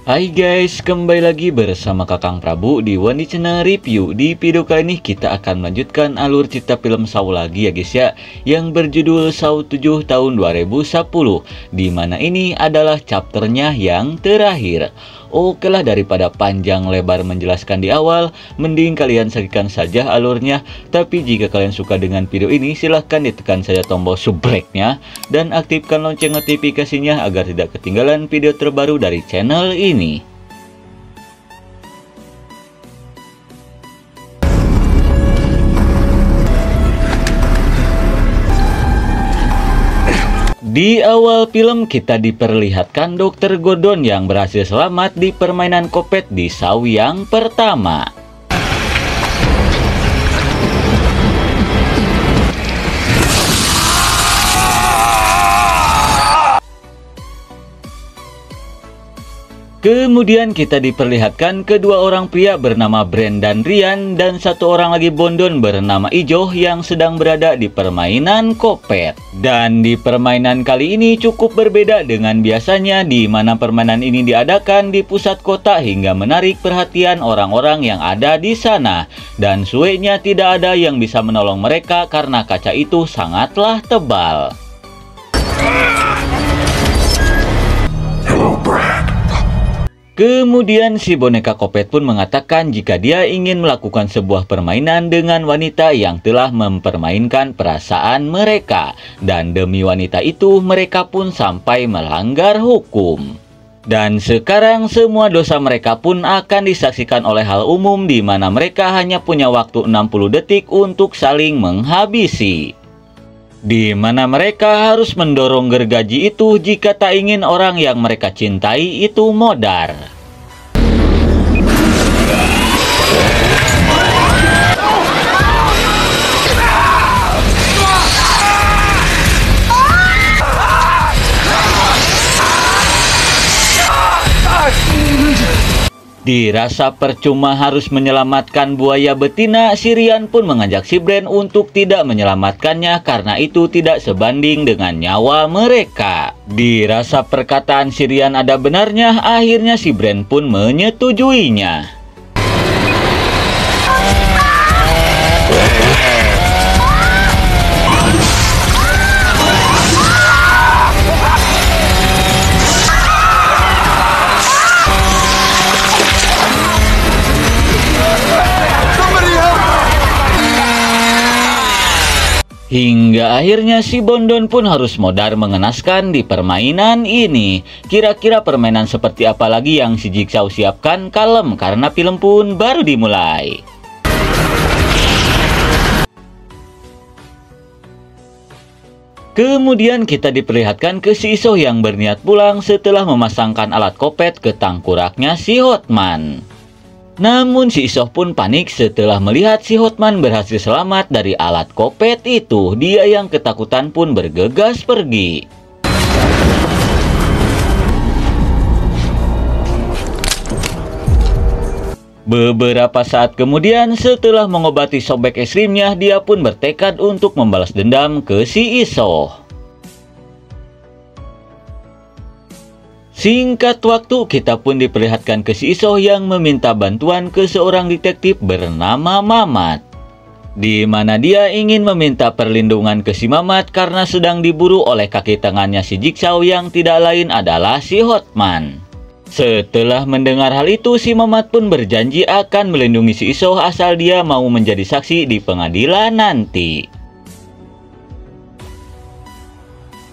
Hai guys, kembali lagi bersama Kakang Prabu di Wandi Channel Review. Di video kali ini kita akan melanjutkan alur cerita film Saw lagi ya guys ya, yang berjudul Saw 7 tahun 2010, dimana ini adalah chapternya yang terakhir. Oke lah, daripada panjang lebar menjelaskan di awal, mending kalian saksikan saja alurnya. Tapi jika kalian suka dengan video ini, silahkan ditekan saja tombol subscribe-nya dan aktifkan lonceng notifikasinya agar tidak ketinggalan video terbaru dari channel ini. Di awal film kita diperlihatkan Dr. Gordon yang berhasil selamat di permainan kopet di Saw yang pertama. Kemudian kita diperlihatkan kedua orang pria bernama Brand dan Ryan dan satu orang lagi bondon bernama Ijo yang sedang berada di permainan kopet. Dan di permainan kali ini cukup berbeda dengan biasanya, di mana permainan ini diadakan di pusat kota hingga menarik perhatian orang-orang yang ada di sana. Dan suenya tidak ada yang bisa menolong mereka karena kaca itu sangatlah tebal. Hello, Brad. Kemudian si boneka kopet pun mengatakan jika dia ingin melakukan sebuah permainan dengan wanita yang telah mempermainkan perasaan mereka. Dan demi wanita itu mereka pun sampai melanggar hukum. Dan sekarang semua dosa mereka pun akan disaksikan oleh hal umum, di mana mereka hanya punya waktu 60 detik untuk saling menghabisi. Di mana mereka harus mendorong gergaji itu jika tak ingin orang yang mereka cintai itu modar. Dirasa percuma harus menyelamatkan buaya betina, si Ryan pun mengajak si Brand untuk tidak menyelamatkannya karena itu tidak sebanding dengan nyawa mereka. Dirasa perkataan si Ryan ada benarnya, akhirnya si Brand pun menyetujuinya. Hingga akhirnya si bondon pun harus modar mengenaskan di permainan ini. Kira-kira permainan seperti apa lagi yang si Jigsaw siapkan? Kalem, karena film pun baru dimulai. Kemudian kita diperlihatkan ke si Iso yang berniat pulang setelah memasangkan alat kopet ke tangkuraknya si Hotman. Namun si Isoh pun panik setelah melihat si Hotman berhasil selamat dari alat kopet itu. Dia yang ketakutan pun bergegas pergi. Beberapa saat kemudian, setelah mengobati sobek ekstrimnya, dia pun bertekad untuk membalas dendam ke si Isoh. Singkat waktu, kita pun diperlihatkan ke si Isoh yang meminta bantuan ke seorang detektif bernama Mamat. Di mana dia ingin meminta perlindungan ke si Mamat karena sedang diburu oleh kaki tangannya si Jigsaw yang tidak lain adalah si Hotman. Setelah mendengar hal itu, si Mamat pun berjanji akan melindungi si Isoh asal dia mau menjadi saksi di pengadilan nanti.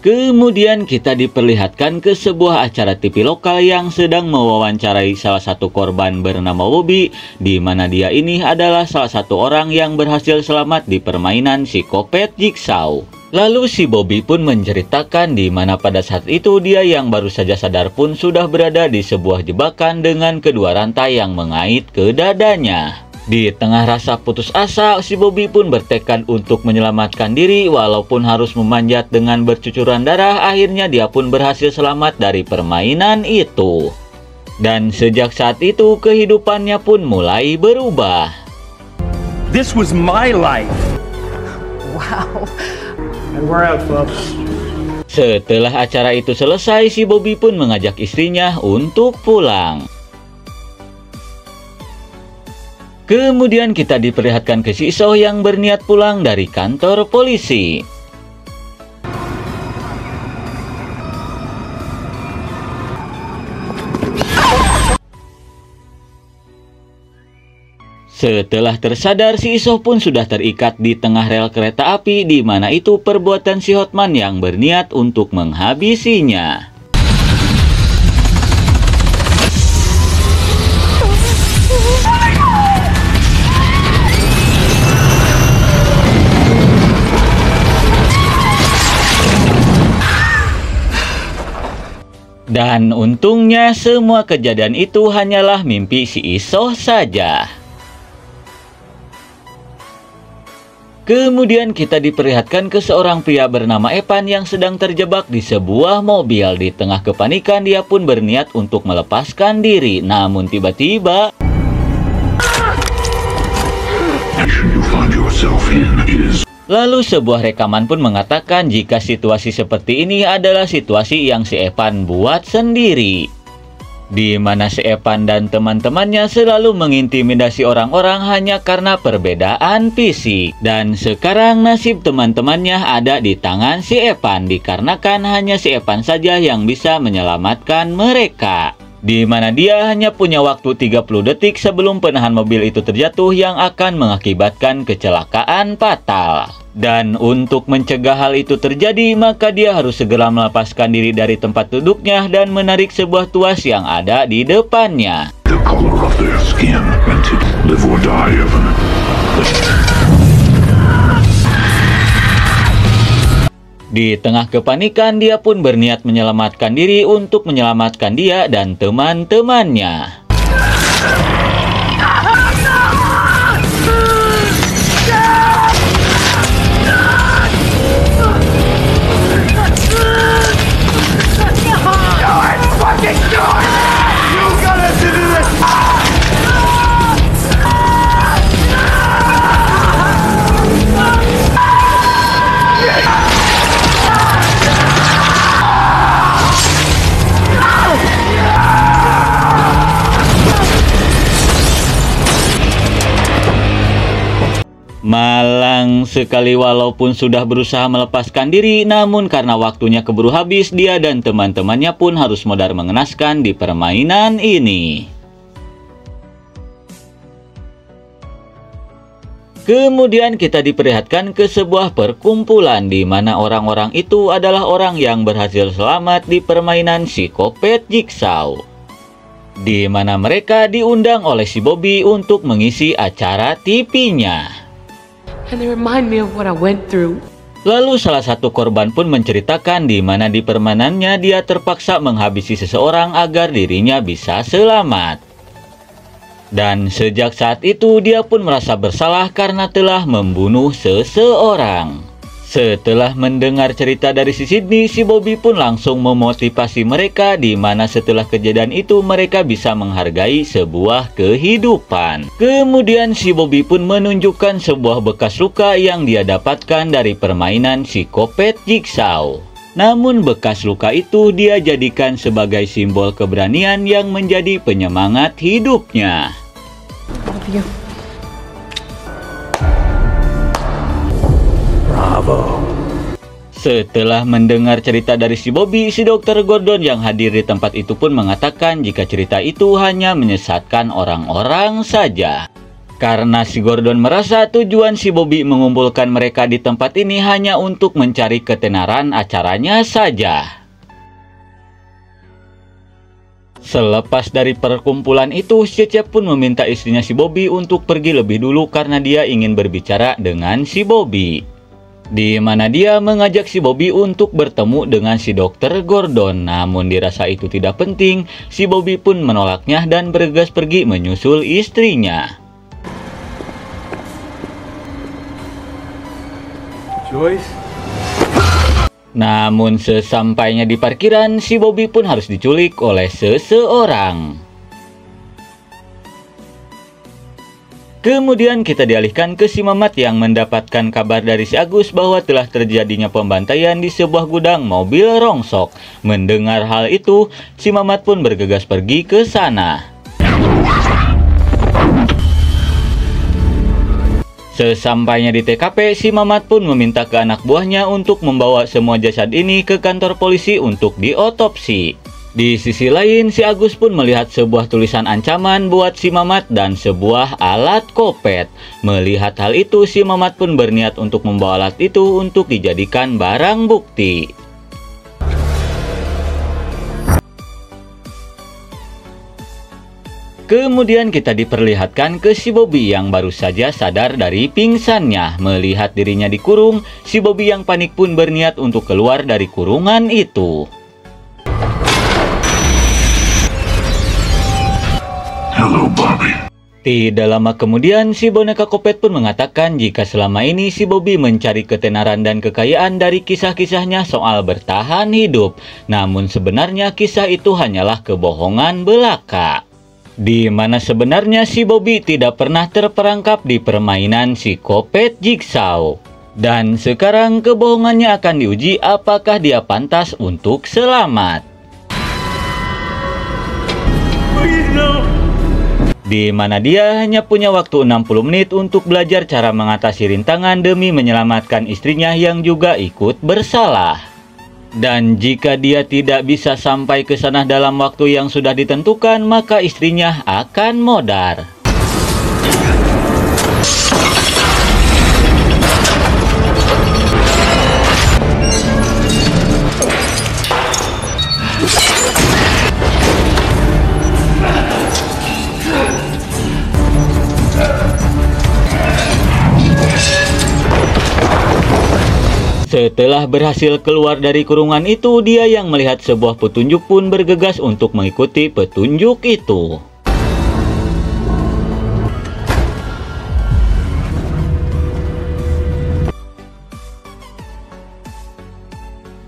Kemudian kita diperlihatkan ke sebuah acara TV lokal yang sedang mewawancarai salah satu korban bernama Bobby, di mana dia ini adalah salah satu orang yang berhasil selamat di permainan si kopet Jigsaw. Lalu si Bobby pun menceritakan di mana pada saat itu dia yang baru saja sadar pun sudah berada di sebuah jebakan dengan kedua rantai yang mengait ke dadanya. Di tengah rasa putus asa, si Bobby pun bertekad untuk menyelamatkan diri walaupun harus memanjat dengan bercucuran darah. Akhirnya dia pun berhasil selamat dari permainan itu. Dan sejak saat itu kehidupannya pun mulai berubah. This was my life. Wow. And we're out, folks. Setelah acara itu selesai, si Bobby pun mengajak istrinya untuk pulang. Kemudian kita diperlihatkan ke si Isoh yang berniat pulang dari kantor polisi. Setelah tersadar, si Isoh pun sudah terikat di tengah rel kereta api, di mana itu perbuatan si Hotman yang berniat untuk menghabisinya. Dan untungnya semua kejadian itu hanyalah mimpi si Isoh saja. Kemudian kita diperlihatkan ke seorang pria bernama Evan yang sedang terjebak di sebuah mobil. Di tengah kepanikan, dia pun berniat untuk melepaskan diri. Namun tiba-tiba lalu sebuah rekaman pun mengatakan jika situasi seperti ini adalah situasi yang si Evan buat sendiri, di mana si Evan dan teman-temannya selalu mengintimidasi orang-orang hanya karena perbedaan fisik. Dan sekarang nasib teman-temannya ada di tangan si Evan, dikarenakan hanya si Evan saja yang bisa menyelamatkan mereka. Di mana dia hanya punya waktu 30 detik sebelum penahan mobil itu terjatuh yang akan mengakibatkan kecelakaan fatal. Dan untuk mencegah hal itu terjadi, maka dia harus segera melepaskan diri dari tempat duduknya dan menarik sebuah tuas yang ada di depannya. Di tengah kepanikan, dia pun berniat menyelamatkan diri untuk menyelamatkan dia dan teman-temannya. Malang sekali, walaupun sudah berusaha melepaskan diri, namun karena waktunya keburu habis, dia dan teman-temannya pun harus modal mengenaskan di permainan ini. Kemudian kita diperlihatkan ke sebuah perkumpulan di mana orang-orang itu adalah orang yang berhasil selamat di permainan psikopat Jigsaw, di mana mereka diundang oleh si Bobby untuk mengisi acara TV-nya. And they remind me of what I went through. Lalu salah satu korban pun menceritakan di mana di permainannya dia terpaksa menghabisi seseorang agar dirinya bisa selamat. Dan sejak saat itu dia pun merasa bersalah karena telah membunuh seseorang. Setelah mendengar cerita dari si Sydney, si Bobby pun langsung memotivasi mereka di mana setelah kejadian itu mereka bisa menghargai sebuah kehidupan. Kemudian si Bobby pun menunjukkan sebuah bekas luka yang dia dapatkan dari permainan psikopat Jigsaw. Namun bekas luka itu dia jadikan sebagai simbol keberanian yang menjadi penyemangat hidupnya. Setelah mendengar cerita dari si Bobby, si Dr. Gordon yang hadir di tempat itu pun mengatakan jika cerita itu hanya menyesatkan orang-orang saja. Karena si Gordon merasa tujuan si Bobby mengumpulkan mereka di tempat ini hanya untuk mencari ketenaran acaranya saja. Selepas dari perkumpulan itu, si Cecep pun meminta istrinya si Bobby untuk pergi lebih dulu karena dia ingin berbicara dengan si Bobby, di mana dia mengajak si Bobby untuk bertemu dengan si Dr. Gordon. Namun dirasa itu tidak penting, si Bobby pun menolaknya dan bergegas pergi menyusul istrinya. Joyce? Namun sesampainya di parkiran, si Bobby pun harus diculik oleh seseorang. Kemudian kita dialihkan ke si Mamat yang mendapatkan kabar dari si Agus bahwa telah terjadinya pembantaian di sebuah gudang mobil rongsok. Mendengar hal itu, si Mamat pun bergegas pergi ke sana. Sesampainya di TKP, si Mamat pun meminta ke anak buahnya untuk membawa semua jasad ini ke kantor polisi untuk diotopsi. Di sisi lain, si Agus pun melihat sebuah tulisan ancaman buat si Mamat dan sebuah alat kopet. Melihat hal itu, si Mamat pun berniat untuk membawa alat itu untuk dijadikan barang bukti. Kemudian kita diperlihatkan ke si Bobby yang baru saja sadar dari pingsannya. Melihat dirinya dikurung, si Bobby yang panik pun berniat untuk keluar dari kurungan itu. Hello, Bobby. Tidak lama kemudian, si boneka kopet pun mengatakan jika selama ini si Bobby mencari ketenaran dan kekayaan dari kisah-kisahnya soal bertahan hidup. Namun sebenarnya kisah itu hanyalah kebohongan belaka. Di mana sebenarnya si Bobby tidak pernah terperangkap di permainan si kopet Jigsaw. Dan sekarang kebohongannya akan diuji apakah dia pantas untuk selamat. Please, no. Di mana dia hanya punya waktu 60 menit untuk belajar cara mengatasi rintangan demi menyelamatkan istrinya yang juga ikut bersalah. Dan jika dia tidak bisa sampai ke sana dalam waktu yang sudah ditentukan, maka istrinya akan modar. Setelah berhasil keluar dari kurungan itu, dia yang melihat sebuah petunjuk pun bergegas untuk mengikuti petunjuk itu.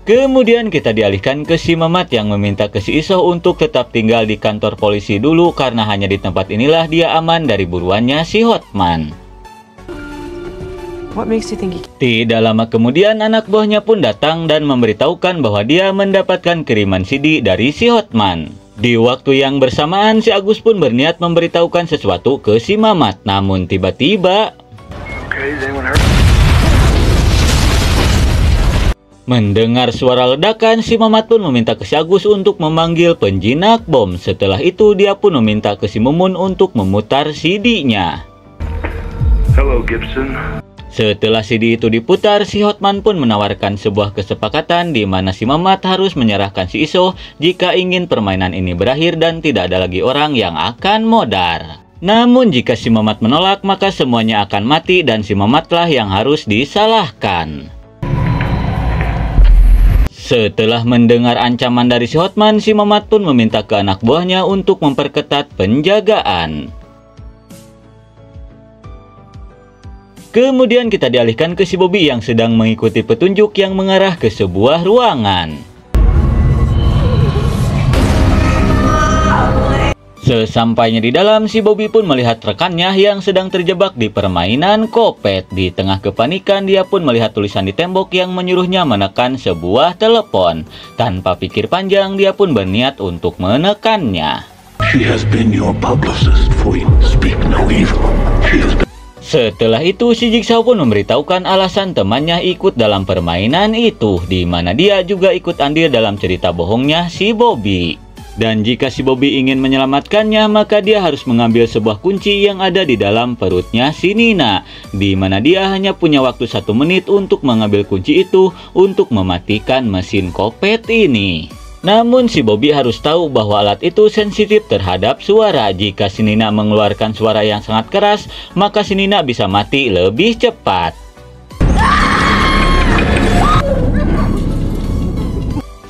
Kemudian kita dialihkan ke si Mamat yang meminta ke si Isoh untuk tetap tinggal di kantor polisi dulu karena hanya di tempat inilah dia aman dari buruannya si Hotman. What makes you think Tidak lama kemudian anak buahnya pun datang dan memberitahukan bahwa dia mendapatkan kiriman CD dari si Hotman. Di waktu yang bersamaan si Agus pun berniat memberitahukan sesuatu ke si Mamat. Namun tiba-tiba mendengar suara ledakan, si Mamat pun meminta ke si Agus untuk memanggil penjinak bom. Setelah itu dia pun meminta ke si Mumun untuk memutar CD-nya. Hello, Gibson. Setelah CD itu diputar, si Hotman pun menawarkan sebuah kesepakatan di mana si Mamat harus menyerahkan si Isoh jika ingin permainan ini berakhir dan tidak ada lagi orang yang akan modar. Namun jika si Mamat menolak, maka semuanya akan mati dan si Mamatlah yang harus disalahkan. Setelah mendengar ancaman dari si Hotman, si Mamat pun meminta ke anak buahnya untuk memperketat penjagaan. Kemudian kita dialihkan ke si Bobby yang sedang mengikuti petunjuk yang mengarah ke sebuah ruangan. Sesampainya di dalam, si Bobby pun melihat rekannya yang sedang terjebak di permainan kopet. Di tengah kepanikan, dia pun melihat tulisan di tembok yang menyuruhnya menekan sebuah telepon. Tanpa pikir panjang, dia pun berniat untuk menekannya. She has been your publicist, Fleet. Speak no evil. She has been... Setelah itu, si Jigsaw pun memberitahukan alasan temannya ikut dalam permainan itu, di mana dia juga ikut andil dalam cerita bohongnya si Bobby. Dan jika si Bobby ingin menyelamatkannya, maka dia harus mengambil sebuah kunci yang ada di dalam perutnya si Nina, di mana dia hanya punya waktu 1 menit untuk mengambil kunci itu untuk mematikan mesin kopet ini. Namun si Bobby harus tahu bahwa alat itu sensitif terhadap suara. Jika si Nina mengeluarkan suara yang sangat keras, maka si Nina bisa mati lebih cepat.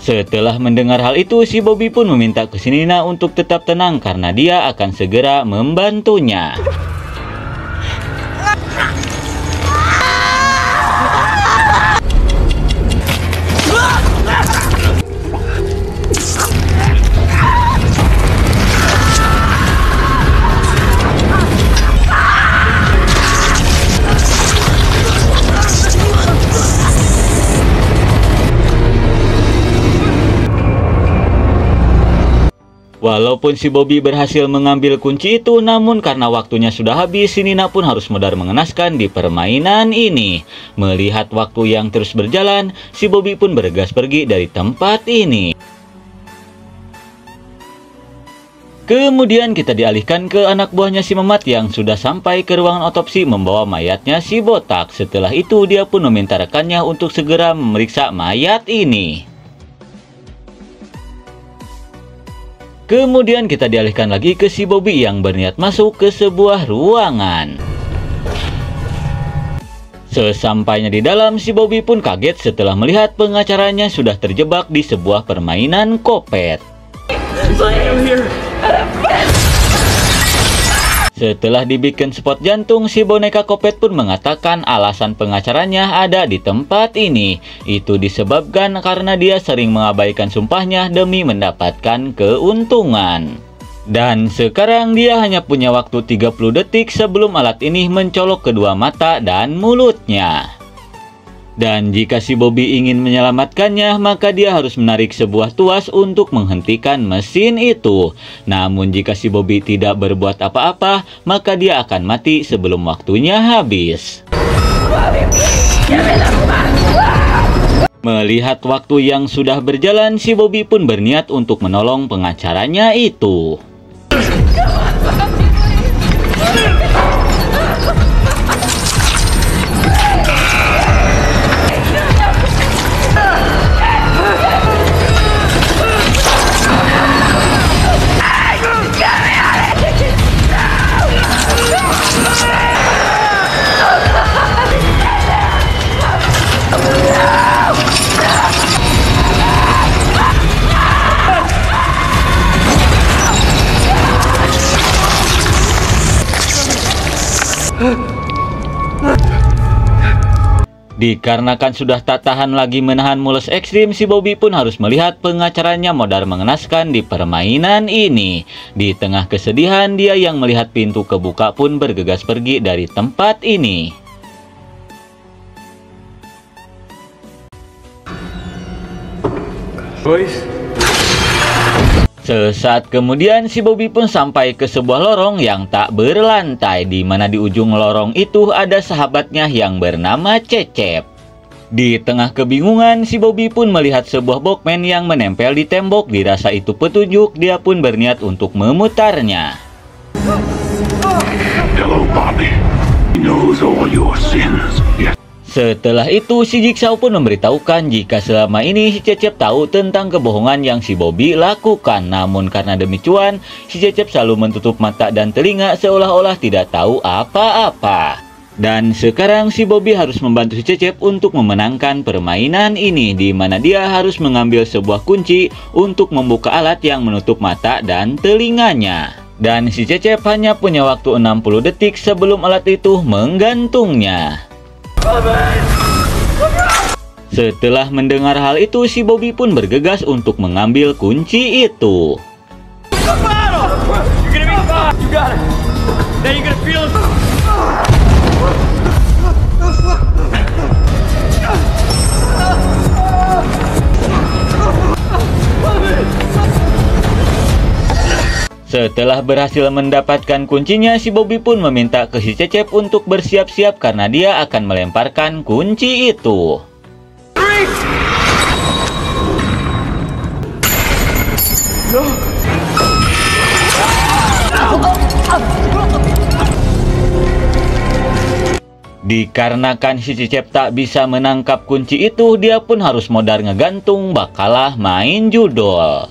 Setelah mendengar hal itu, si Bobby pun meminta ke si Nina untuk tetap tenang karena dia akan segera membantunya. Walaupun si Bobby berhasil mengambil kunci itu, namun karena waktunya sudah habis, si Nina pun harus modal mengenaskan di permainan ini. Melihat waktu yang terus berjalan, si Bobby pun bergegas pergi dari tempat ini. Kemudian kita dialihkan ke anak buahnya si Mamat yang sudah sampai ke ruangan otopsi membawa mayatnya si Botak. Setelah itu dia pun meminta rekannya untuk segera memeriksa mayat ini. Kemudian kita dialihkan lagi ke si Bobby yang berniat masuk ke sebuah ruangan. Sesampainya di dalam, si Bobby pun kaget setelah melihat pengacaranya sudah terjebak di sebuah permainan kopet. Setelah dibikin spot jantung, si boneka kopet pun mengatakan alasan pengacaranya ada di tempat ini. Itu disebabkan karena dia sering mengabaikan sumpahnya demi mendapatkan keuntungan. Dan sekarang dia hanya punya waktu 30 detik sebelum alat ini mencolok kedua mata dan mulutnya. Dan jika si Bobby ingin menyelamatkannya, maka dia harus menarik sebuah tuas untuk menghentikan mesin itu. Namun jika si Bobby tidak berbuat apa-apa, maka dia akan mati sebelum waktunya habis. Melihat waktu yang sudah berjalan, si Bobby pun berniat untuk menolong pengacaranya itu. Dikarenakan sudah tak tahan lagi menahan mules ekstrim, si Bobby pun harus melihat pengacaranya modal mengenaskan di permainan ini. Di tengah kesedihan, dia yang melihat pintu kebuka pun bergegas pergi dari tempat ini. Boys. Sesaat kemudian, si Bobby pun sampai ke sebuah lorong yang tak berlantai, di mana di ujung lorong itu ada sahabatnya yang bernama Cecep. Di tengah kebingungan, si Bobby pun melihat sebuah Walkman yang menempel di tembok. Dirasa itu petunjuk, dia pun berniat untuk memutarnya. Hello, Bobby. He knows all your sins. Yes. Setelah itu, si Jigsaw pun memberitahukan jika selama ini si Cecep tahu tentang kebohongan yang si Bobby lakukan. Namun karena demi cuan, si Cecep selalu menutup mata dan telinga seolah-olah tidak tahu apa-apa. Dan sekarang si Bobby harus membantu si Cecep untuk memenangkan permainan ini, di mana dia harus mengambil sebuah kunci untuk membuka alat yang menutup mata dan telinganya. Dan si Cecep hanya punya waktu 60 detik sebelum alat itu menggantungnya. Setelah mendengar hal itu, si Bobby pun bergegas untuk mengambil kunci itu. Setelah berhasil mendapatkan kuncinya, si Bobby pun meminta ke si Cecep untuk bersiap-siap karena dia akan melemparkan kunci itu. Dikarenakan si Cecep tak bisa menangkap kunci itu, dia pun harus modal ngegantung bakalah main judol.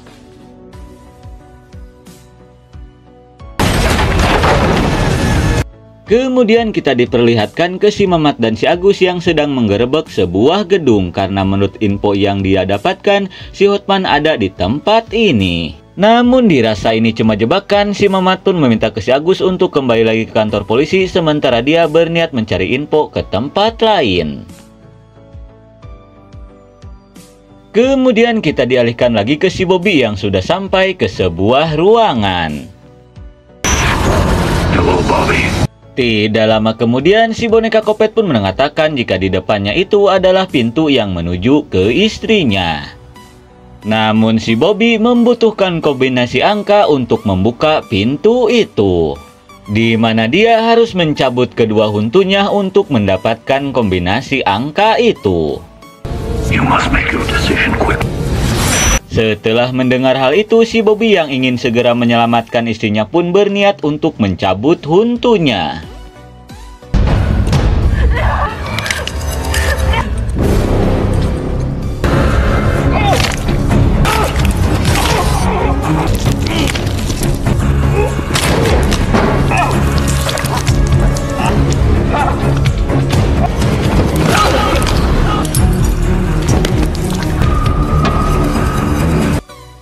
Kemudian kita diperlihatkan ke si Mamat dan si Agus yang sedang menggerebek sebuah gedung. Karena menurut info yang dia dapatkan, si Hotman ada di tempat ini. Namun dirasa ini cuma jebakan, si Mamat pun meminta ke si Agus untuk kembali lagi ke kantor polisi, sementara dia berniat mencari info ke tempat lain. Kemudian kita dialihkan lagi ke si Bobby yang sudah sampai ke sebuah ruangan. Hello, Bobby. Tidak lama kemudian, si boneka kopet pun mengatakan jika di depannya itu adalah pintu yang menuju ke istrinya. Namun si Bobby membutuhkan kombinasi angka untuk membuka pintu itu, di mana dia harus mencabut kedua huntunya untuk mendapatkan kombinasi angka itu. You must make your decision quick. Setelah mendengar hal itu, si Bobby yang ingin segera menyelamatkan istrinya pun berniat untuk mencabut huntunya.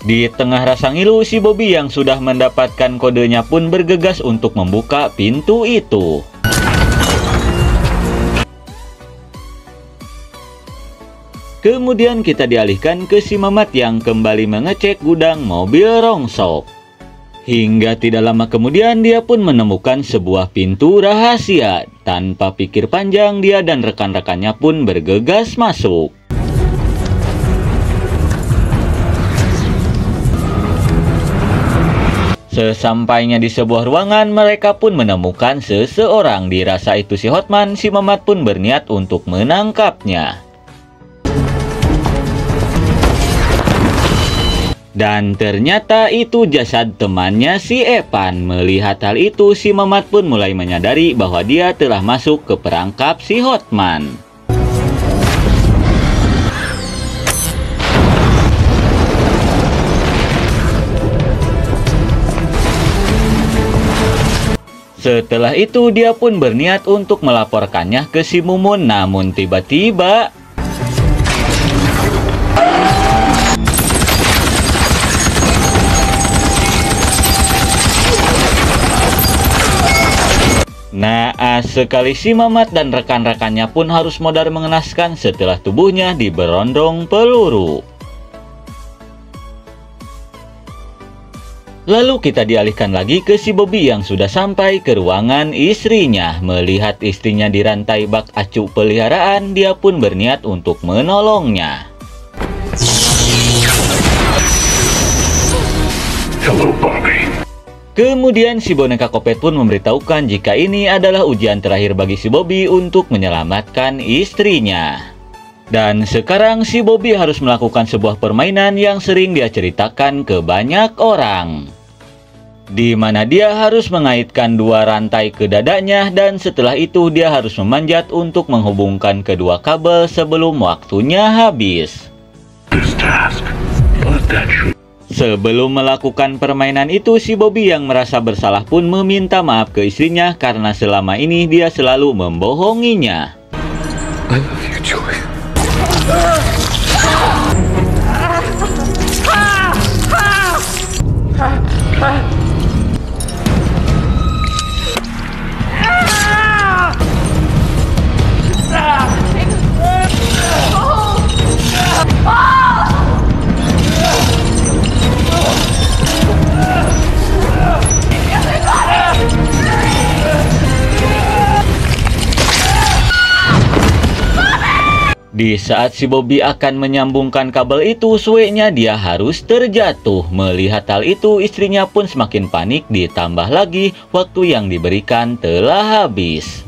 Di tengah rasa ngilu, si Bobby yang sudah mendapatkan kodenya pun bergegas untuk membuka pintu itu. Kemudian kita dialihkan ke si Mamat yang kembali mengecek gudang mobil rongsok. Hingga tidak lama kemudian dia pun menemukan sebuah pintu rahasia. Tanpa pikir panjang, dia dan rekan-rekannya pun bergegas masuk. Sesampainya di sebuah ruangan, mereka pun menemukan seseorang. Dirasa itu si Hotman, si Mamat pun berniat untuk menangkapnya. Dan ternyata itu jasad temannya si Evan. Melihat hal itu, si Mamat pun mulai menyadari bahwa dia telah masuk ke perangkap si Hotman. Setelah itu dia pun berniat untuk melaporkannya ke si Mumun, namun tiba-tiba naas sekali si Mamat dan rekan-rekannya pun harus modal mengenaskan setelah tubuhnya diberondong peluru. Lalu kita dialihkan lagi ke si Bobby yang sudah sampai ke ruangan istrinya. Melihat istrinya dirantai bak acu peliharaan, dia pun berniat untuk menolongnya. Hello, Bobby. Kemudian si boneka Kopet pun memberitahukan jika ini adalah ujian terakhir bagi si Bobby untuk menyelamatkan istrinya. Dan sekarang si Bobby harus melakukan sebuah permainan yang sering dia ceritakan ke banyak orang, di mana dia harus mengaitkan dua rantai ke dadanya dan setelah itu dia harus memanjat untuk menghubungkan kedua kabel sebelum waktunya habis. This task, let that shoot. Sebelum melakukan permainan itu, si Bobby yang merasa bersalah pun meminta maaf ke istrinya karena selama ini dia selalu membohonginya. I love you, Joy. Di saat si Bobby akan menyambungkan kabel itu, suenya dia harus terjatuh. Melihat hal itu, istrinya pun semakin panik, ditambah lagi waktu yang diberikan telah habis.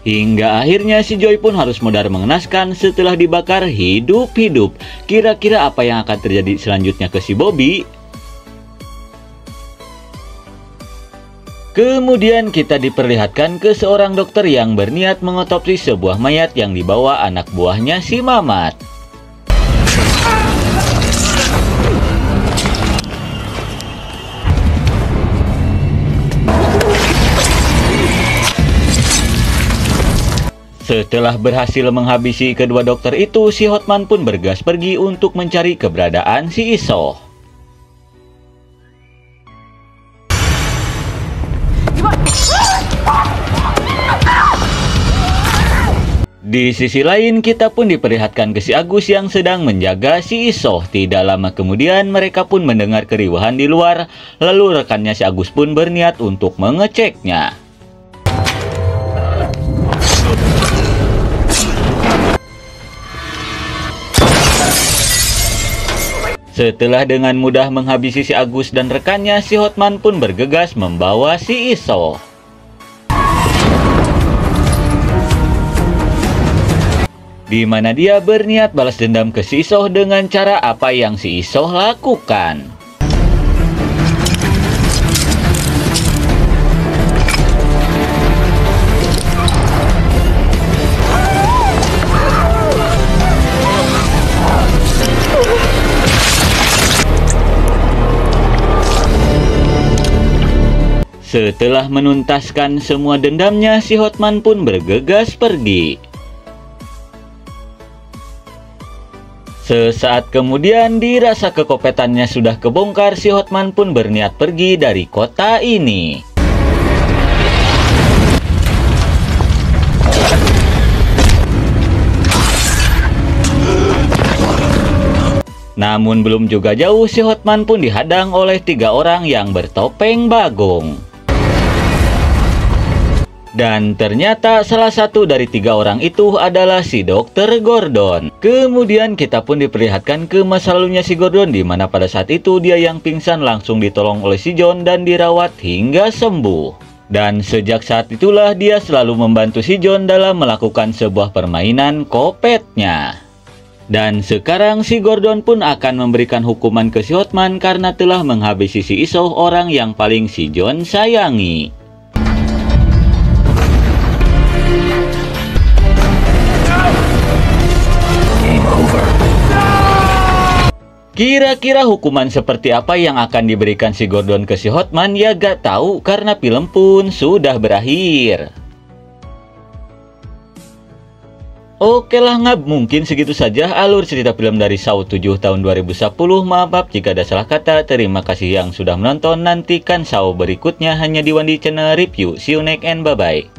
Hingga akhirnya si Joy pun harus modal mengenaskan setelah dibakar hidup-hidup. Kira-kira apa yang akan terjadi selanjutnya ke si Bobby? Kemudian kita diperlihatkan ke seorang dokter yang berniat mengotopsi sebuah mayat yang dibawa anak buahnya si Mamat. Setelah berhasil menghabisi kedua dokter itu, si Hotman pun bergas pergi untuk mencari keberadaan si Iso. Di sisi lain, kita pun diperlihatkan ke si Agus yang sedang menjaga si Isoh. Tidak lama kemudian, mereka pun mendengar keriuhan di luar. Lalu rekannya si Agus pun berniat untuk mengeceknya. Setelah dengan mudah menghabisi si Agus dan rekannya, si Hotman pun bergegas membawa si Isoh. Di mana dia berniat balas dendam ke si Isoh dengan cara apa yang si Isoh lakukan. Setelah menuntaskan semua dendamnya, si Hotman pun bergegas pergi. Sesaat kemudian, dirasa kekopetannya sudah kebongkar, si Hotman pun berniat pergi dari kota ini. Namun belum juga jauh, si Hotman pun dihadang oleh 3 orang yang bertopeng bagong. Dan ternyata salah satu dari 3 orang itu adalah si Dr. Gordon. Kemudian kita pun diperlihatkan ke masa lalunya si Gordon, di mana pada saat itu dia yang pingsan langsung ditolong oleh si John dan dirawat hingga sembuh. Dan sejak saat itulah dia selalu membantu si John dalam melakukan sebuah permainan kopetnya. Dan sekarang si Gordon pun akan memberikan hukuman ke si Hotman karena telah menghabisi si Isoh, orang yang paling si John sayangi. Kira-kira hukuman seperti apa yang akan diberikan si Gordon ke si Hotman? Ya gak tahu karena film pun sudah berakhir. Oke lah ngab, mungkin segitu saja alur cerita film dari Saw 7 tahun 2010. Maaf jika ada salah kata. Terima kasih yang sudah menonton. Nantikan Saw berikutnya hanya di Wandi Channel Review. See you next and bye-bye.